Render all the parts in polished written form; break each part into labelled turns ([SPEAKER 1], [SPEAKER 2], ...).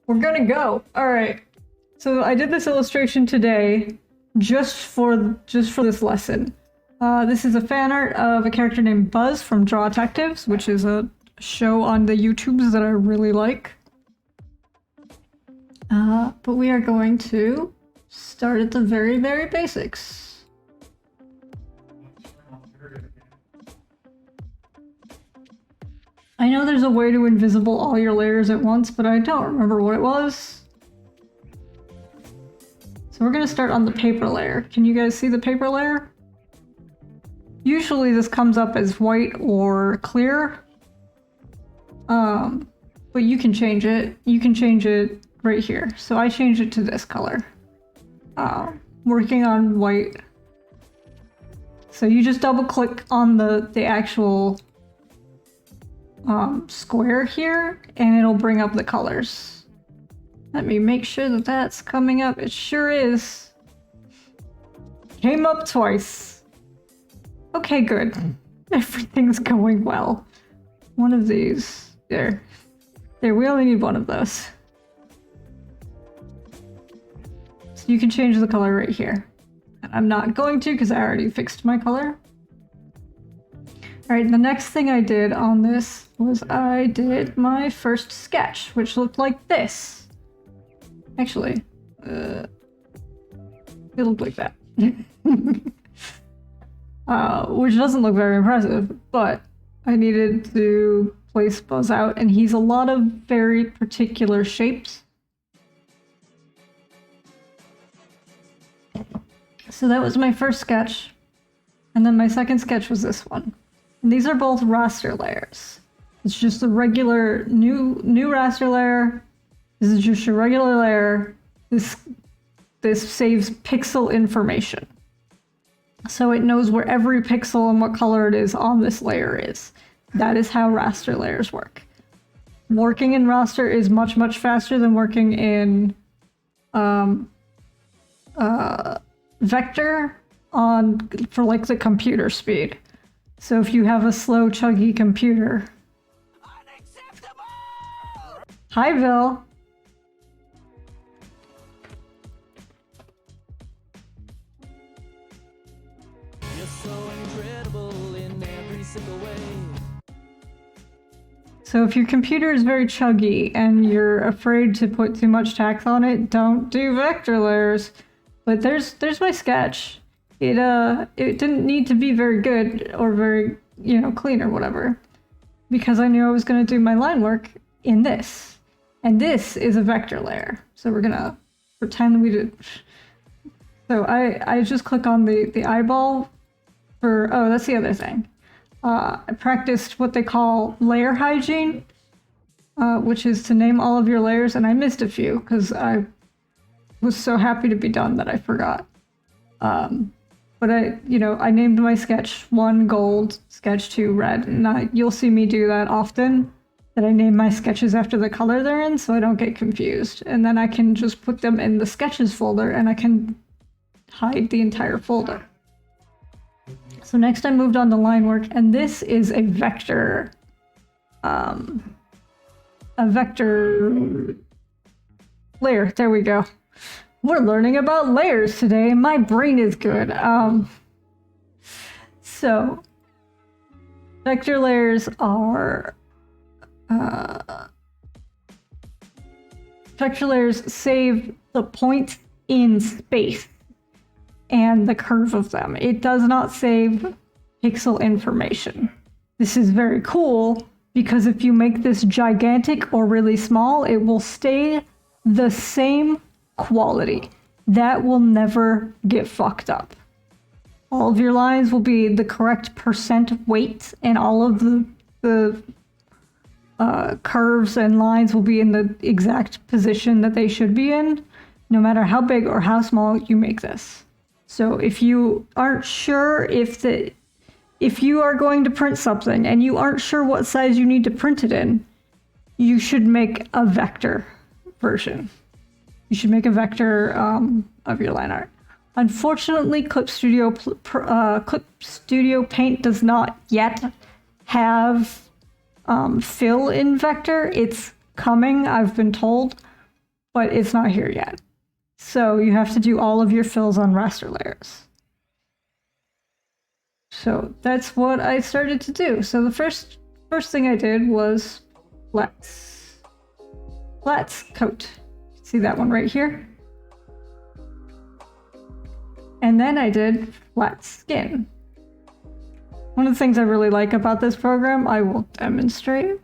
[SPEAKER 1] We're gonna go. All right. So I did this illustration today just for this lesson. This is a fan art of a character named Buzz from Draw Detectives, which is a show on the YouTubes that I really like. But we are going to start at the very, very basics. I know there's a way to invisible all your layers at once, but I don't remember what it was. So we're gonna start on the paper layer. Can you guys see the paper layer? Usually this comes up as white or clear. But you can change it. You can change it right here. So I changed it to this color. Working on white. So you just double click on the actual square here and it'll bring up the colors. Let me make sure that that's coming up. It sure is. Came up twice. Okay, good. Everything's going well. One of these. There. There, we only need one of those. So you can change the color right here. And I'm not going to because I already fixed my color. Alright, the next thing I did on this was I did my first sketch, which looked like this. Actually, it looked like that. Which doesn't look very impressive, but I needed to place Buzz out, and he's a lot of very particular shapes. So that was my first sketch, and then my second sketch was this one. And these are both raster layers. It's just a regular new raster layer. This is just a regular layer. This saves pixel information. So it knows where every pixel and what color it is on this layer is. That is how raster layers work. Working in raster is much, much faster than working in vector for like the computer speed. So if you have a slow, chuggy computer. Unacceptable! Hi, Bill. You're so incredible in every single way. So if your computer is very chuggy and you're afraid to put too much tax on it, don't do vector layers. But there's my sketch. It didn't need to be very good or very, clean or whatever, because I knew I was going to do my line work in this. And this is a vector layer. So we're going to pretend we did. So I just click on the eyeball for, oh, that's the other thing. I practiced what they call layer hygiene, which is to name all of your layers, and I missed a few because I was so happy to be done that I forgot. But I named my sketch 1 gold, sketch 2 red, and you'll see me do that often, that I name my sketches after the color they're in so I don't get confused. And then I can just put them in the sketches folder and I can hide the entire folder. So next I moved on to line work, and this is a vector layer. There we go. We're learning about layers today. My brain is good. So vector layers are vector layers save the points in space and the curve of them. It does not save pixel information. This is very cool because if you make this gigantic or really small, it will stay the same quality. That will never get fucked up. All of your lines will be the correct percent weight, and all of the curves and lines will be in the exact position that they should be in, no matter how big or how small you make this. So if you aren't sure if you are going to print something and you aren't sure what size you need to print it in, you should make a vector version. You should make a vector of your line art. Unfortunately, Clip Studio Paint does not yet have fill in vector. It's coming, I've been told, but it's not here yet. So you have to do all of your fills on raster layers. So that's what I started to do. So the first thing I did was flats coat. See that one right here? And then I did flat skin. One of the things I really like about this program, I will demonstrate.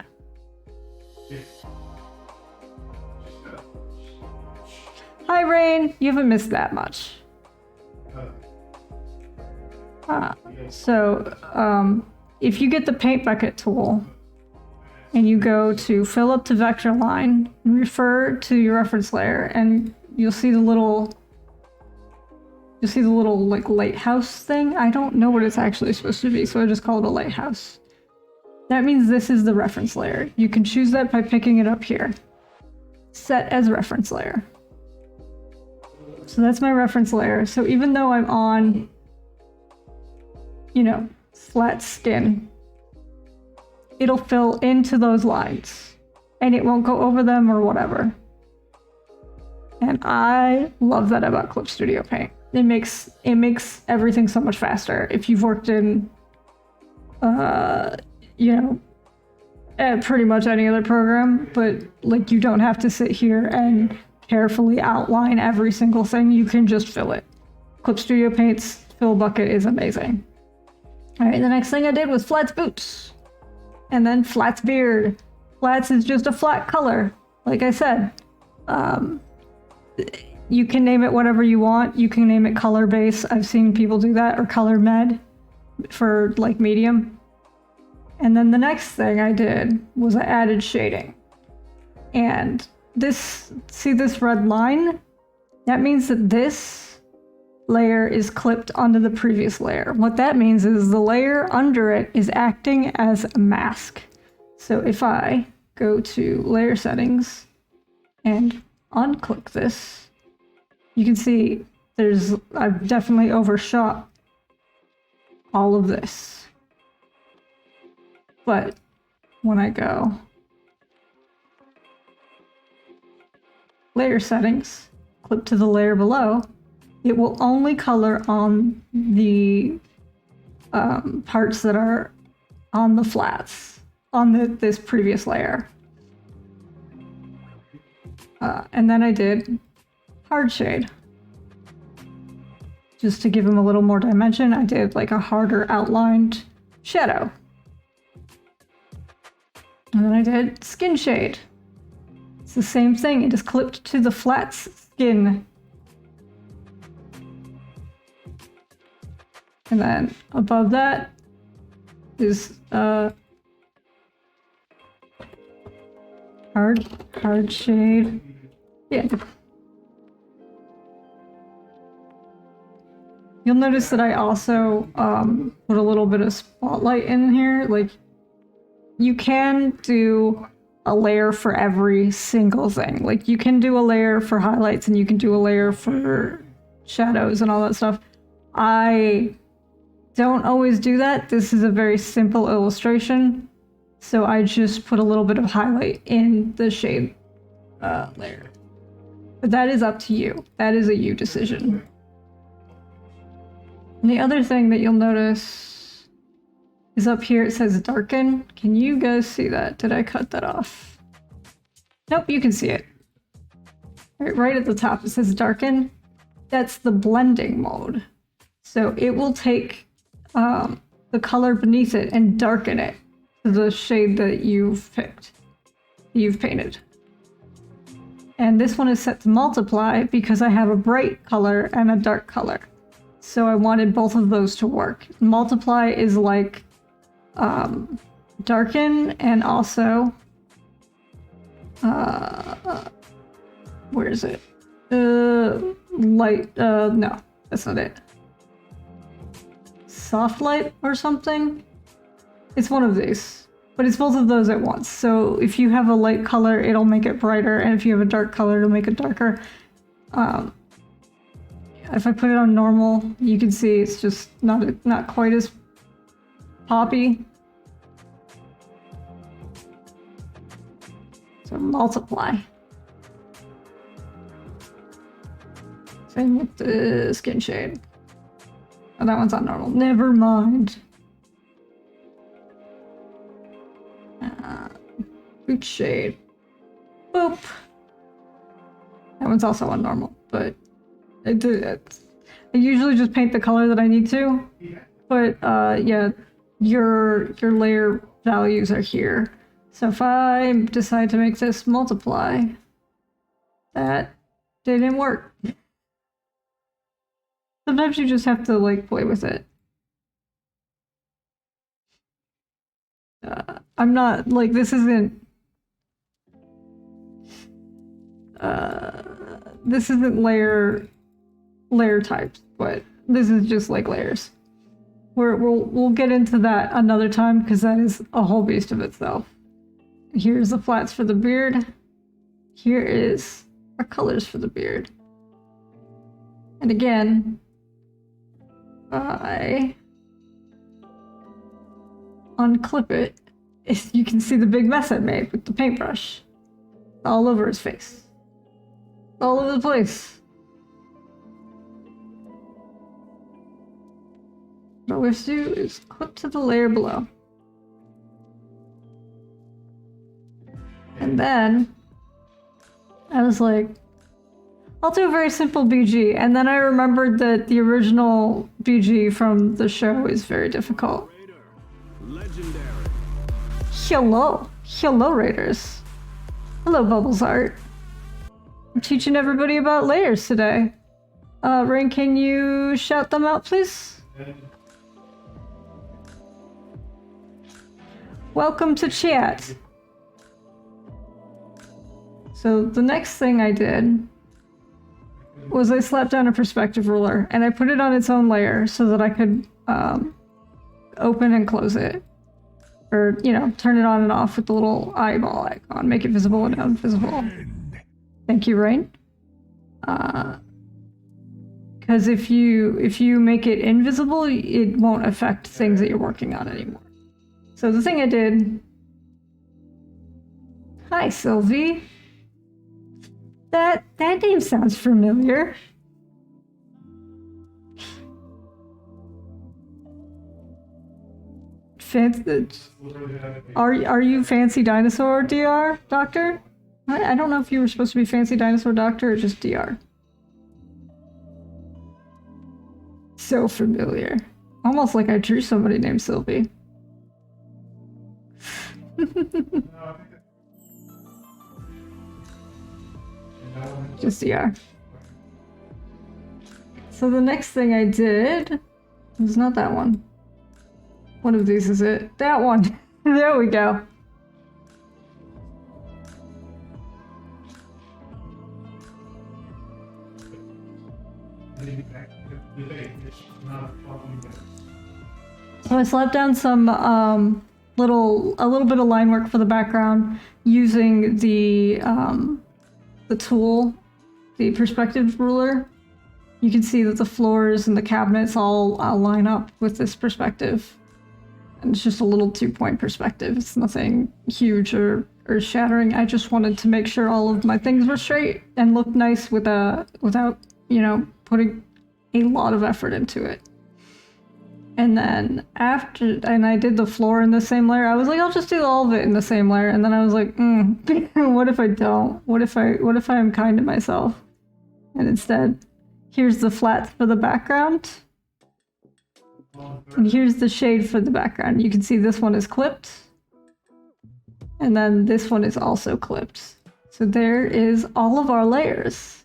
[SPEAKER 1] Hi, Rain. You haven't missed that much. If you get the paint bucket tool and you go to fill up to vector line, refer to your reference layer, and you'll see the little like lighthouse thing. I don't know what it's actually supposed to be, so I just call it a lighthouse. That means this is the reference layer. You can choose that by picking it up here. Set as reference layer. So that's my reference layer. So even though I'm on, you know, flat skin, it'll fill into those lines and it won't go over them or whatever. And I love that about Clip Studio Paint. It makes everything so much faster. If you've worked in, pretty much any other program, but like you don't have to sit here and carefully outline every single thing. You can just fill it. Clip Studio Paint's fill bucket is amazing. All right, the next thing I did was Flats boots, and then Flats beard. Flats is just a flat color, like I said. You can name it whatever you want. You can name it color base. I've seen people do that, or color med for like medium. And then the next thing I did was I added shading. And see this red line? That means that this layer is clipped onto the previous layer. What that means is the layer under it is acting as a mask. So if I go to layer settings and unclick this, you can see I've definitely overshot all of this. But when I go layer settings, clip to the layer below, it will only color on the parts that are on the flats, on this previous layer. And then I did hard shade. Just to give them a little more dimension, I did like a harder outlined shadow. And then I did skin shade. It's the same thing, it is clipped to the flat skin. And then above that is hard shade. Yeah. You'll notice that I also put a little bit of spotlight in here. Like, you can do a layer for every single thing. Like, you can do a layer for highlights and you can do a layer for shadows and all that stuff. I don't always do that. This is a very simple illustration, so I just put a little bit of highlight in the shade layer. But that is up to you. That is a you decision. And the other thing that you'll notice is up here it says darken. Can you guys see that? Did I cut that off? Nope, you can see it. Right at the top it says darken. That's the blending mode. So it will take the color beneath it and darken it to the shade that you've picked, you've painted. And this one is set to multiply because I have a bright color and a dark color. So I wanted both of those to work. Multiply is like darken, and also where is it? Light, no, that's not it. Soft light or something? It's one of these, but it's both of those at once. So if you have a light color, it'll make it brighter, and if you have a dark color, it'll make it darker. If I put it on normal, you can see it's just not quite as poppy. So multiply. Same with the skin shade. Oh, that one's not normal. Never mind. Boot shade. Boop. That one's also on normal, but I usually just paint the color that I need to. But yeah, your layer values are here. So if I decide to make this multiply, that didn't work. Sometimes you just have to like play with it. I'm not like this isn't layer types, but this is just like layers. We'll get into that another time because that is a whole beast of itself. Here's the flats for the beard. Here is our colors for the beard. And again, I unclip it. You can see the big mess I made with the paintbrush. All over his face. All over the place. What we have to do is clip to the layer below. And then I was like, I'll do a very simple BG. And then I remembered that the original BG from the show is very difficult.
[SPEAKER 2] Legendary.
[SPEAKER 1] Hello. Hello, Raiders. Hello, Bubbles Art. I'm teaching everybody about layers today. Rain, can you shout them out, please? Welcome to chat. So the next thing I did was I slapped down a perspective ruler and I put it on its own layer so that I could open and close it. Or, you know, turn it on and off with the little eyeball icon, make it visible and invisible. Thank you, Rain. Because if you make it invisible, it won't affect things that you're working on anymore. So the thing I did... Hi, Sylvie. That name sounds familiar. Are you Fancy Dinosaur DR, Doctor? I don't know if you were supposed to be Fancy Dinosaur Doctor or just DR. So familiar. Almost like I drew somebody named Sylvie. Just DR. So the next thing I did was not that one. One of these is it. That one. There we go. So I slapped down some a little bit of line work for the background using the tool, the perspective ruler. You can see that the floors and the cabinets all line up with this perspective. And it's just a little 2-point perspective. It's nothing huge or shattering. I just wanted to make sure all of my things were straight and looked nice without, you know, putting a lot of effort into it. And then and I did the floor in the same layer. I was like, I'll just do all of it in the same layer. And then I was like, what if I don't? What if I am kind to myself? And instead, here's the flats for the background. And here's the shade for the background. You can see this one is clipped. And then this one is also clipped. So there is all of our layers.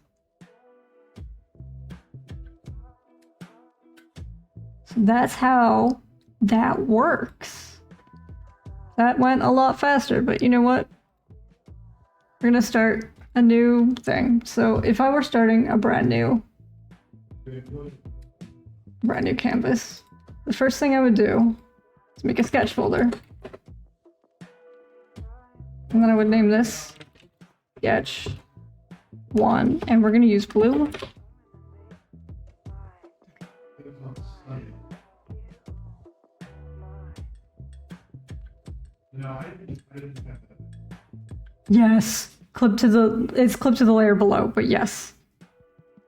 [SPEAKER 1] So that's how that works. That went a lot faster, but you know what? We're gonna start a new thing. So if I were starting a brand new canvas, the first thing I would do is make a sketch folder. And then I would name this sketch 1, and we're gonna use blue. Yes, it's clipped to the layer below, but yes.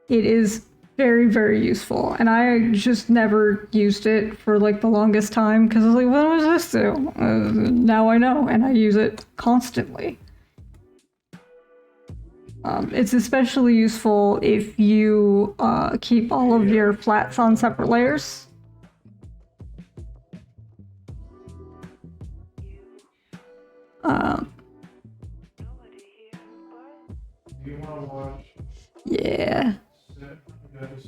[SPEAKER 1] It is very, very useful. And I just never used it for like the longest time because I was like, what does this do? Now I know, and I use it constantly. It's especially useful if you keep all of your flats on separate layers. Yeah.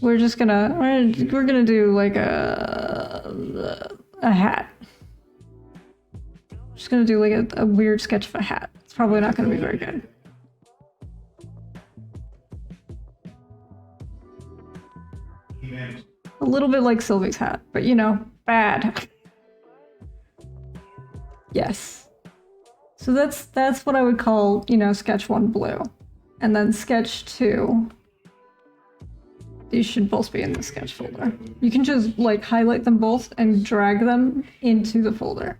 [SPEAKER 1] We're gonna do like a hat. Just gonna do like a weird sketch of a hat. It's probably not gonna be very good. A little bit like Sylvie's hat, but you know, bad. Yes. So that's what I would call, you know, sketch 1 blue. And then sketch 2. These should both be in the sketch folder. You can just like highlight them both and drag them into the folder.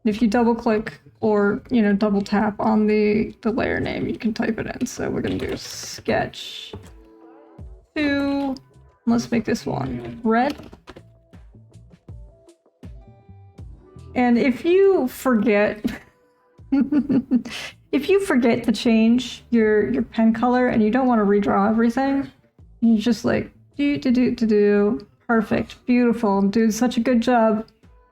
[SPEAKER 1] If you double click or, you know, double tap on the layer name, you can type it in. So we're gonna do sketch 2. Let's make this one red. And if you forget, if you forget to change your pen color and you don't want to redraw everything, you just like do. Perfect, beautiful. I'm doing such a good job.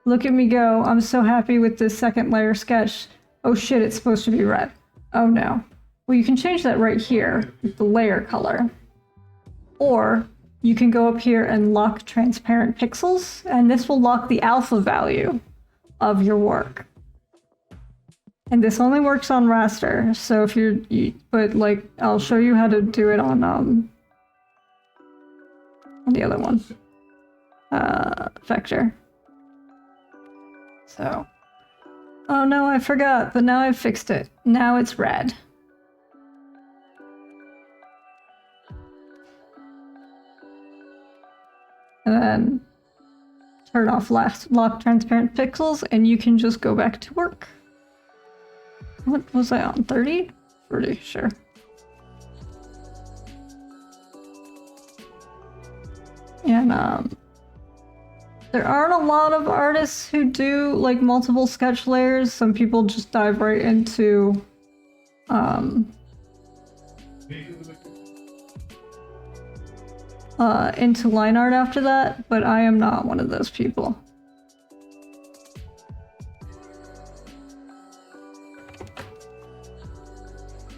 [SPEAKER 1] Look at me go. I'm so happy with this second layer sketch. Oh shit, it's supposed to be red. Oh no. Well, you can change that right here with the layer color. Or you can go up here and lock transparent pixels, and this will lock the alpha value of your work. And this only works on raster, so if but like, I'll show you how to do it on the other one. Vector. So. Oh no, I forgot, but now I've fixed it. Now it's red. And then turn off lock transparent pixels, and you can just go back to work. What was I on? 30? 30, sure. And there aren't a lot of artists who do like multiple sketch layers. Some people just dive right into line art after that, but I am not one of those people.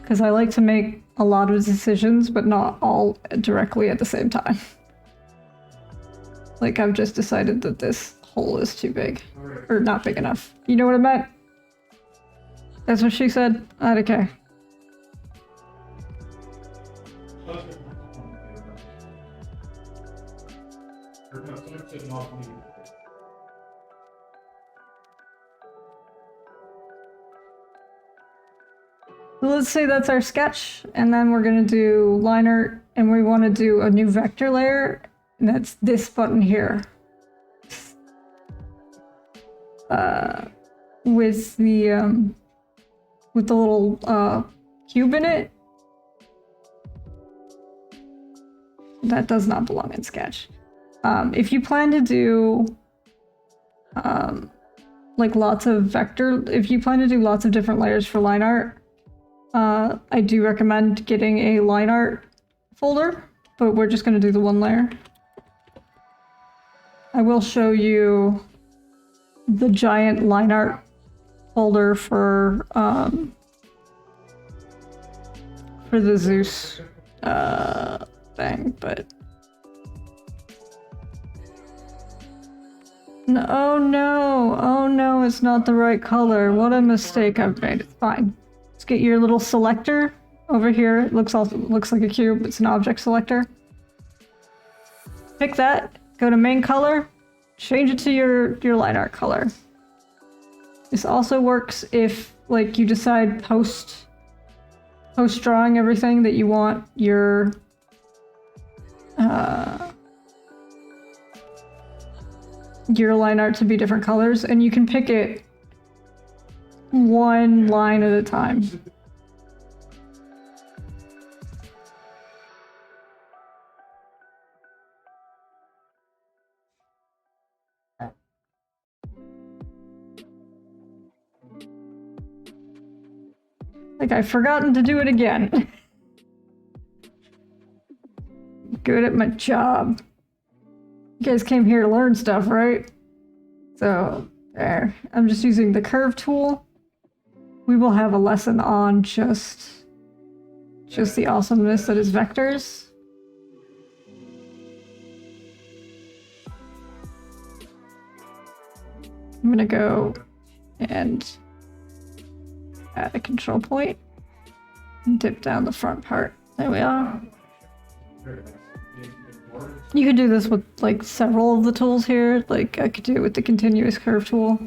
[SPEAKER 1] Because I like to make a lot of decisions, but not all directly at the same time. Like, I've just decided that this hole is too big. Or not big enough. You know what I meant? That's what she said? I don't care. So let's say that's our sketch, and then we're gonna do line art, and we want to do a new vector layer, and that's this button here. With the little cube in it. That does not belong in Sketch. If you plan to do like lots of if you plan to do lots of different layers for line art, I do recommend getting a line art folder, but we're just going to do the one layer. I will show you the giant line art folder for the Xoos thing, but no, oh no, it's not the right color. What a mistake I've made. It's fine. Let's get your little selector over here. It looks like a cube. It's an object selector. Pick that. Go to main color. Change it to your line art color. This also works if like you decide post drawing everything that you want your line art to be different colors, and you can pick it one line at a time. Like I've forgotten to do it again. Good at my job. You guys came here to learn stuff, right? So, there. I'm just using the curve tool. We will have a lesson on just the awesomeness that is vectors. I'm gonna go and add a control point and dip down the front part. There we are. You could do this with like several of the tools here. Like I could do it with the continuous curve tool.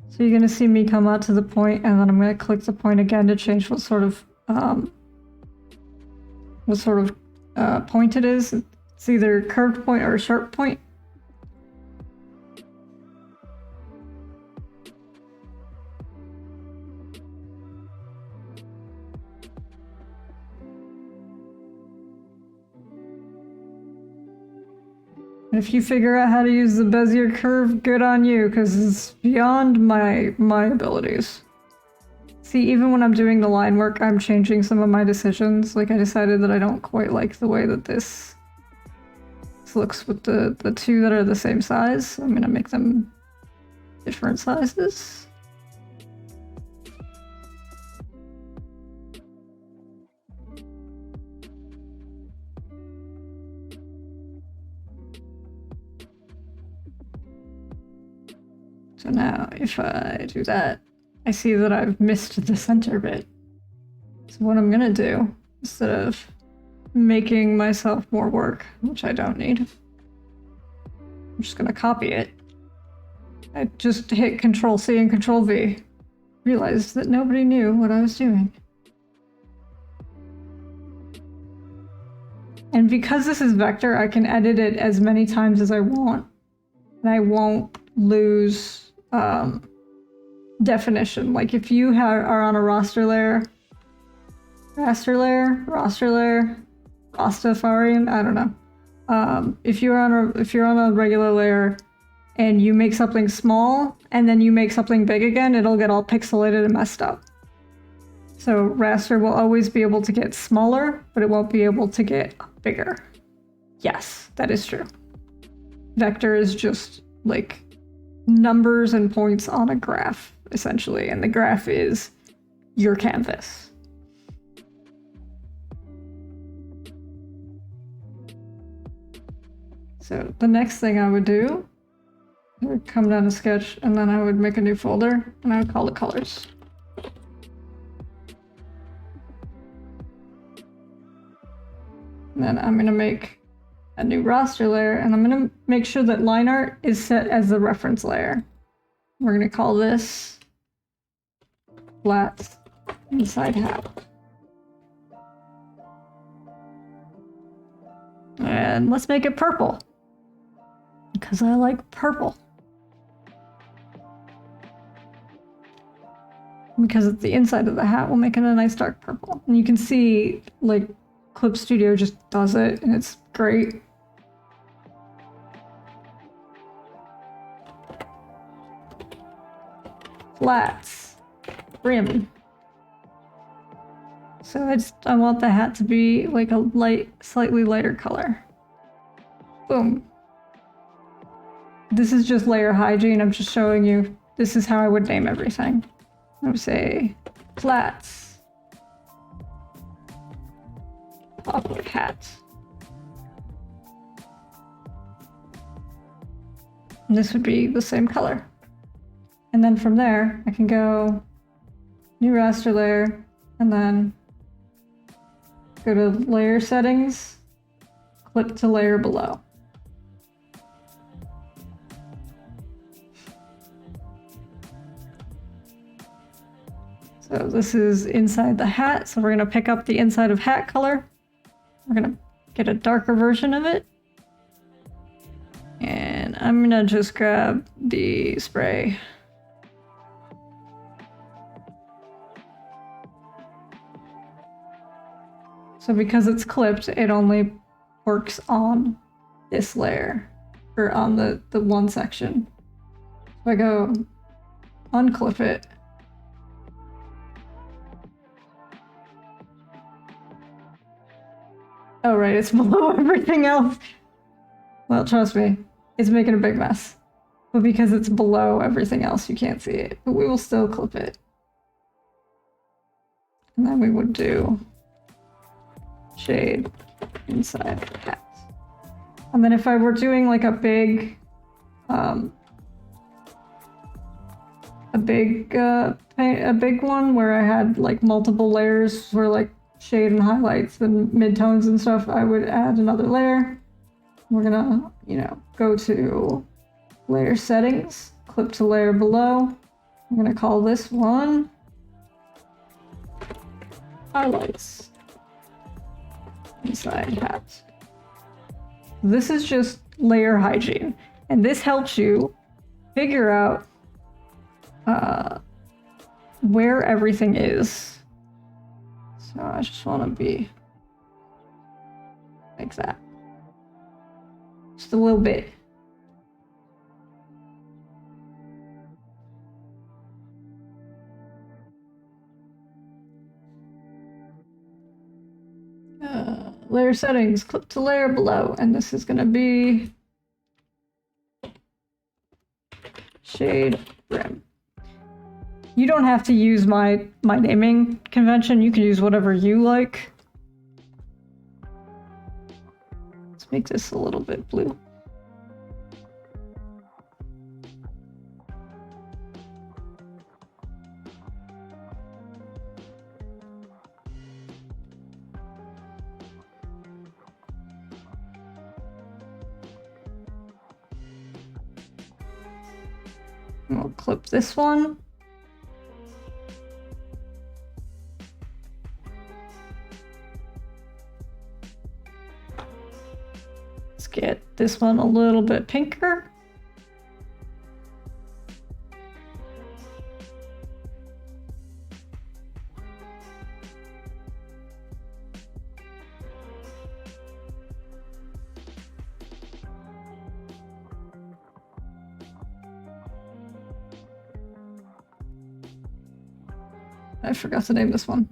[SPEAKER 1] So you're gonna see me come out to the point, and then I'm gonna click the point again to change what sort of point it is. It's either a curved point or a sharp point. And if you figure out how to use the Bezier curve, good on you, because it's beyond my abilities. See, even when I'm doing the line work, I'm changing some of my decisions. Like I decided that I don't quite like the way that this looks with the two that are the same size. So I'm gonna make them different sizes. So now if I do that, I see that I've missed the center bit. So what I'm gonna do, instead of making myself more work, which I don't need, I'm just gonna copy it. I just hit Control C and Control V. Realized that nobody knew what I was doing. And because this is vector, I can edit it as many times as I want. And I won't lose definition. Like if you are on a raster layer, Rastafarian, I don't know. If you're on a regular layer and you make something small and then you make something big again, it'll get all pixelated and messed up. So raster will always be able to get smaller, but it won't be able to get bigger. Yes, that is true. Vector is just like numbers and points on a graph, essentially, and the graph is your canvas. So the next thing I would do, I would come down to sketch, and then I would make a new folder, and I would call it colors. And then I'm gonna make a new raster layer, and I'm gonna make sure that line art is set as the reference layer. We're gonna call this flat inside hat. And let's make it purple, because I like purple. Because it's the inside of the hat, we'll make it a nice dark purple. And you can see, like, Clip Studio just does it, and it's great. Flats. Brim. So I want the hat to be like a slightly lighter color. Boom. This is just layer hygiene. I'm just showing you, this is how I would name everything. I would say flats. Pop hat. And this would be the same color. And then from there, I can go new raster layer, and then go to layer settings, click to layer below. So this is inside the hat, so we're gonna pick up the inside of hat color. We're gonna get a darker version of it. And I'm gonna just grab the spray. So because it's clipped, it only works on this layer, or on the one section. If I go unclip it, oh right, it's below everything else. Well, trust me, it's making a big mess. But because it's below everything else, you can't see it. But we will still clip it. And then we would do shade inside hat. And then if I were doing like a big one where I had like multiple layers for like shade and highlights and midtones and stuff, I would add another layer. We're gonna, you know, go to layer settings, clip to layer below. I'm gonna call this one highlights inside hat. This is just layer hygiene, and this helps you figure out where everything is. So I just want to be like that. Just a little bit. Layer settings, clip to layer below, and this is gonna be shade rim. You don't have to use my naming convention, you can use whatever you like. Let's make this a little bit blue. We'll clip this one. Let's get this one a little bit pinker. I forgot to name this one.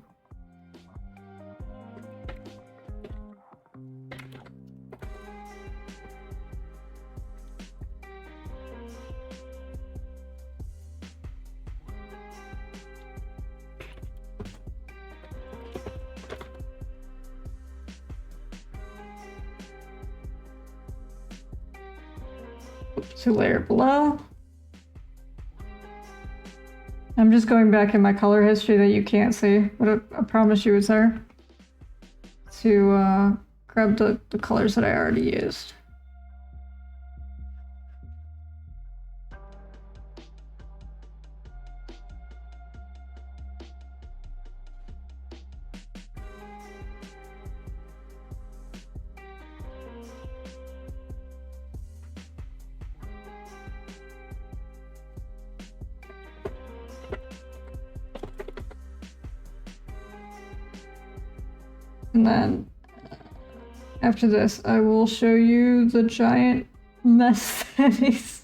[SPEAKER 1] To layer below. I'm just going back in my color history that you can't see, but I promise you it's there. To grab the colors that I already used. And then after this, I will show you the giant mess that is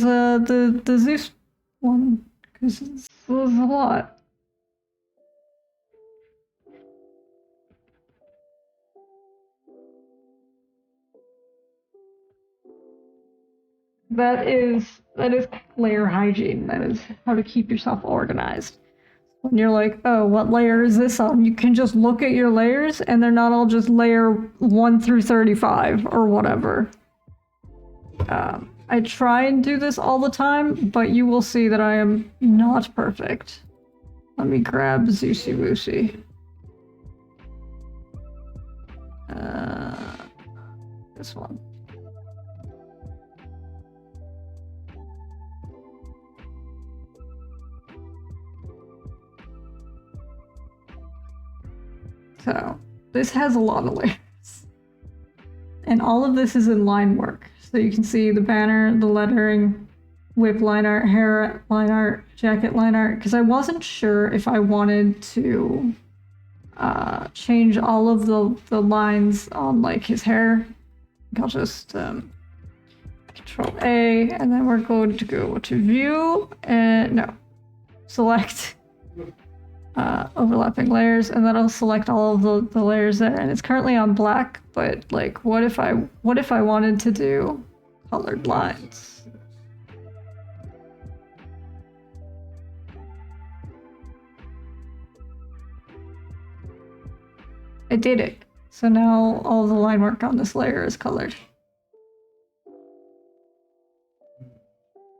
[SPEAKER 1] the Xoos one, because it's a lot. That is layer hygiene. That is how to keep yourself organized. When you're like, oh, what layer is this on? You can just look at your layers and they're not all just layer 1 through 35 or whatever. I try and do this all the time, but you will see that I am not perfect. Let me grab Xoosy Woosy. This one. So this has a lot of layers. And all of this is in line work. So you can see the banner, the lettering, whip line art, hair line art, jacket line art, because I wasn't sure if I wanted to change all of the lines on like his hair. I'll just Control A, and then we're going to go to View and no, select overlapping layers, and that'll select all of the layers there. And it's currently on black, but like, what if I wanted to do colored lines? I did it. So now all the line work on this layer is colored.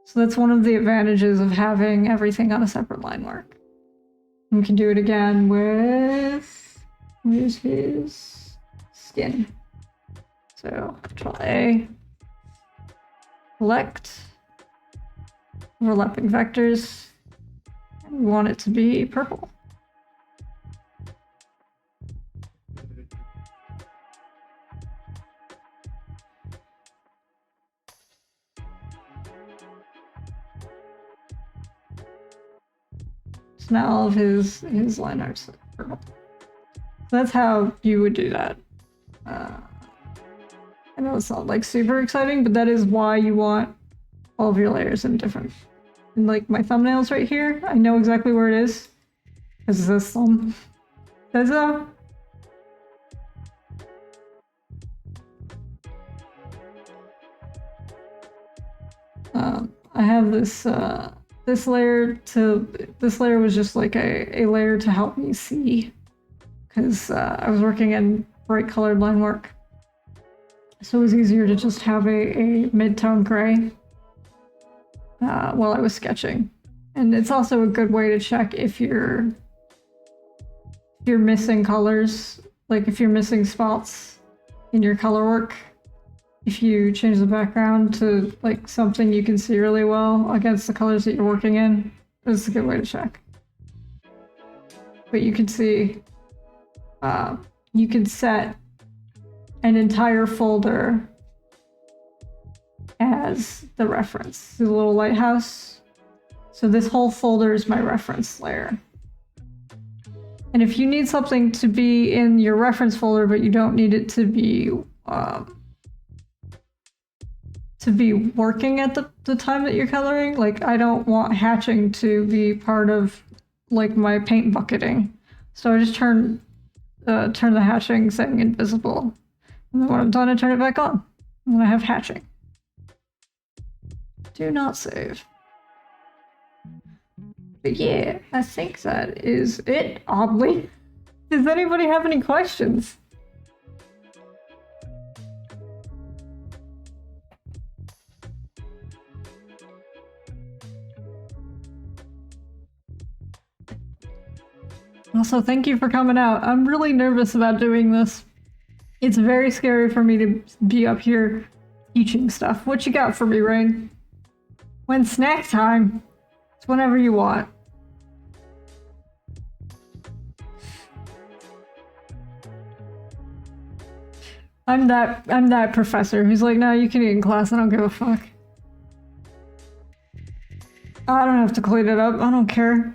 [SPEAKER 1] So that's one of the advantages of having everything on a separate line work. We can do it again with, where's his skin? So Control A, select, overlapping vectors, and we want it to be purple. Now all of his line art's purple. So that's how you would do that. I know it's not like super exciting, but that is why you want all of your layers in different. And like my thumbnails right here, I know exactly where it is. Because this thumb. Says so. I have this this layer was just like a layer to help me see, because I was working in bright colored line work, so it was easier to just have a mid-tone gray while I was sketching. And it's also a good way to check if you're missing colors, like if you're missing spots in your color work. If you change the background to like something you can see really well against the colors that you're working in, it's a good way to check. But you can see, you can set an entire folder as the reference, the little lighthouse. So this whole folder is my reference layer. And if you need something to be in your reference folder, but you don't need it to be working at the time that you're coloring. Like, I don't want hatching to be part of like my paint bucketing. So I just turn the hatching setting invisible. And then when I'm done, I turn it back on. And then I have hatching. Do not save. But yeah, I think that is it, oddly. Does anybody have any questions? Also, thank you for coming out. I'm really nervous about doing this. It's very scary for me to be up here teaching stuff. What you got for me, Rain? When's snack time? It's whenever you want. I'm that professor who's like, no, you can eat in class. I don't give a fuck. I don't have to clean it up. I don't care.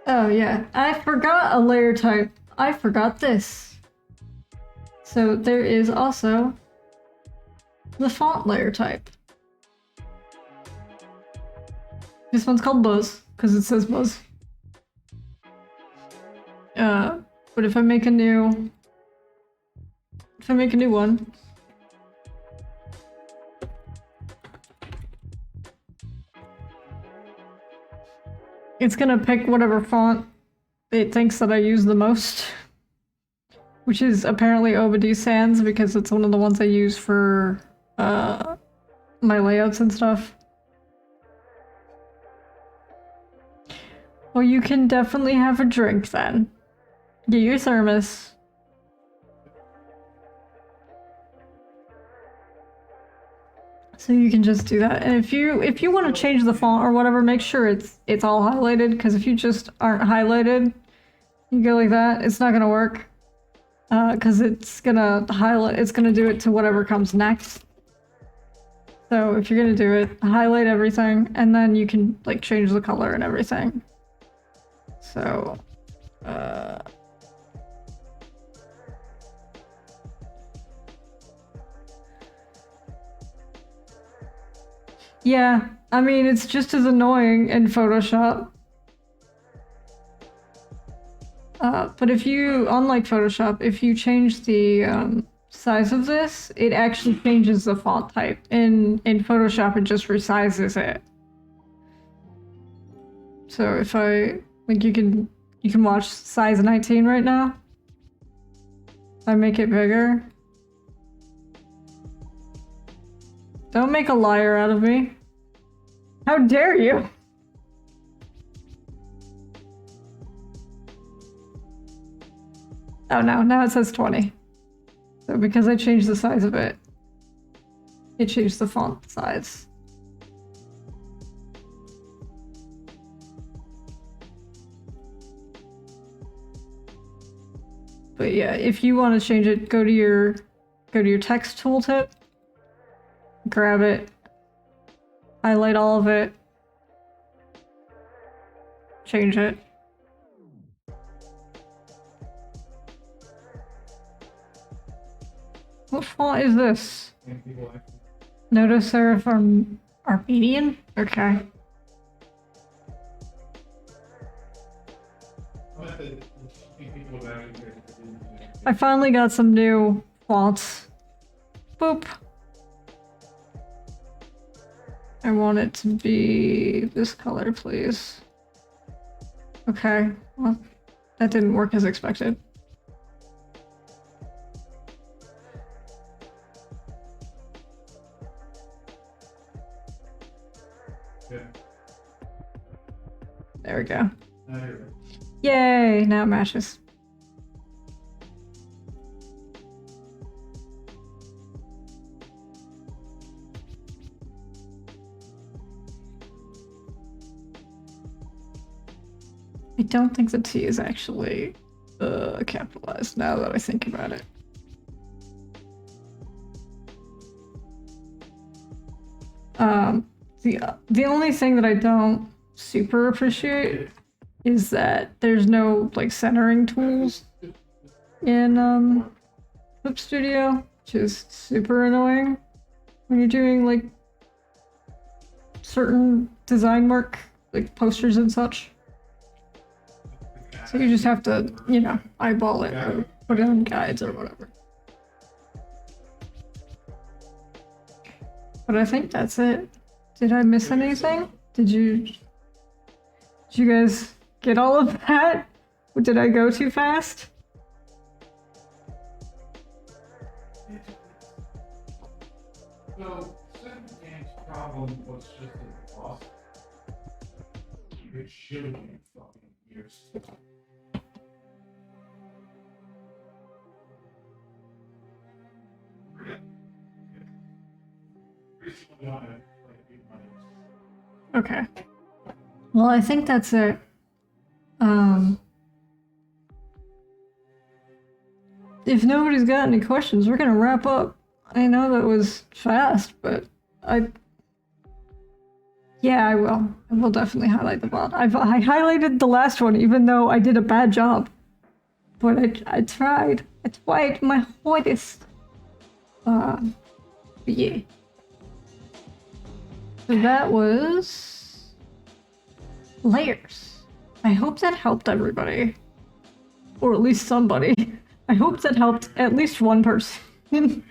[SPEAKER 1] Oh yeah, I forgot a layer type. I forgot this. So there is also the font layer type. This one's called Buzz, because it says Buzz. But if I make a new one, it's gonna pick whatever font it thinks that I use the most, which is apparently Obadi Sans, because it's one of the ones I use for my layouts and stuff. Well, you can definitely have a drink then. Get your thermos. So you can just do that. And if you want to change the font or whatever, make sure it's all highlighted, because if you just aren't highlighted, You go like that, it's not gonna work. Because it's gonna highlight, it's gonna do it to whatever comes next. So if you're gonna do it, highlight everything, and then you can like change the color and everything. So, yeah, I mean, it's just as annoying in Photoshop. But if you, unlike Photoshop, if you change the size of this, it actually changes the font type. In Photoshop, it just resizes it. So if I, like, you can watch size 19 right now. If I make it bigger. Don't make a liar out of me. How dare you? Oh no, now it says 20. So because I changed the size of it, it changed the font size. But yeah, if you want to change it, go to your text tooltip, grab it, highlight all of it, change it. What font is this? Noto serif Armenian? Okay. I finally got some new fonts. Boop. I want it to be this color, please. Okay, well, that didn't work as expected. There we go. Yay! Now it matches. I don't think the T is actually capitalized now that I think about it. The only thing that I don't super appreciate is that there's no like centering tools in Clip Studio, which is super annoying when you're doing like certain design work, like posters and such. So you just have to, you know, eyeball it or put it on guides or whatever. But I think that's it. Did I miss anything? Did you guys get all of that? Or did I go too fast?
[SPEAKER 3] So, second game's problem was just the cost. It should have been fucking years.
[SPEAKER 1] Okay. Well, I think that's it. If nobody's got any questions, we're gonna wrap up. I know that was fast, but yeah, I will. I will definitely highlight the bot. I highlighted the last one, even though I did a bad job. But I tried. I tried my hardest. Yeah. So that was layers. I hope that helped everybody. Or at least somebody. I hope that helped at least one person.